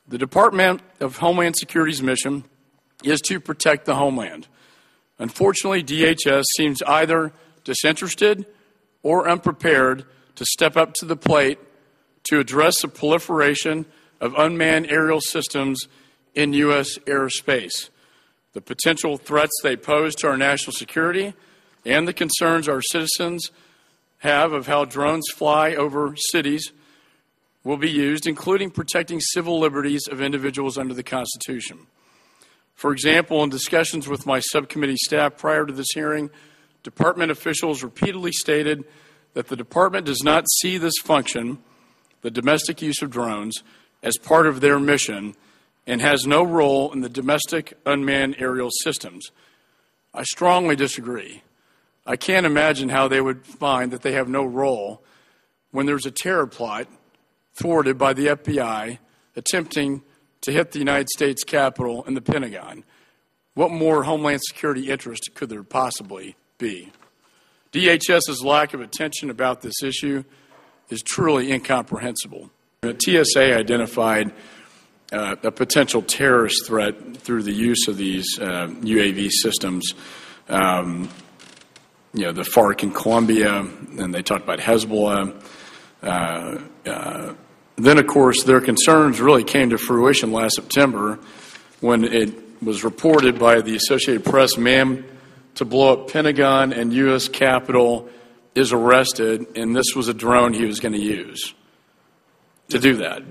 The Department of Homeland Security's mission is to protect the homeland. Unfortunately, DHS seems either disinterested or unprepared to step up to the plate to address the proliferation of unmanned aerial systems in U.S. airspace, the potential threats they pose to our national security, and the concerns our citizens have of how drones fly over cities will be used, including protecting civil liberties of individuals under the Constitution. For example, in discussions with my subcommittee staff prior to this hearing, department officials repeatedly stated that the department does not see this function, the domestic use of drones, as part of their mission and has no role in the domestic unmanned aerial systems. I strongly disagree. I can't imagine how they would find that they have no role when there's a terror plot thwarted by the FBI attempting to hit the United States Capitol and the Pentagon. What more Homeland Security interest could there possibly be? DHS's lack of attention about this issue is truly incomprehensible. The TSA identified a potential terrorist threat through the use of these UAV systems. The FARC in Colombia, and they talked about Hezbollah. Then, of course, their concerns really came to fruition last September when it was reported by the Associated Press, man to blow up Pentagon and U.S. Capitol is arrested, and this was a drone he was going to use to do that.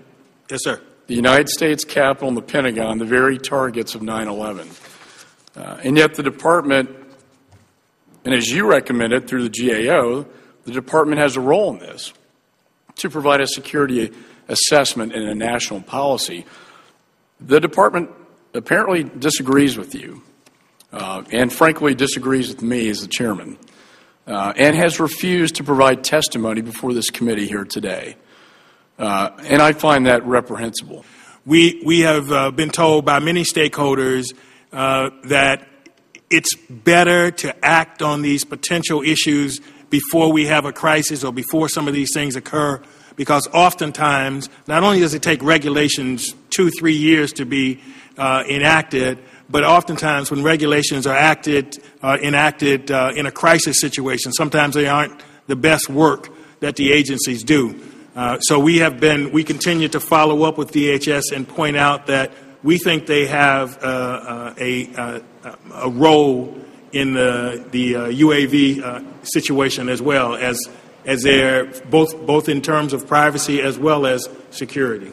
Yes, sir. The United States Capitol and the Pentagon, the very targets of 9/11. And yet the department, and as you recommended through the GAO, the department has a role in this to provide a security assessment and a national policy. The department apparently disagrees with you and frankly disagrees with me as the chairman and has refused to provide testimony before this committee here today. And I find that reprehensible. We have been told by many stakeholders that it's better to act on these potential issues before we have a crisis or before some of these things occur, because oftentimes not only does it take regulations 2-3 years to be enacted, but oftentimes when regulations are enacted in a crisis situation, sometimes they aren't the best work that the agencies do. So we continue to follow up with DHS and point out that we think they have a role in the UAV situation as well as they're both in terms of privacy as well as security.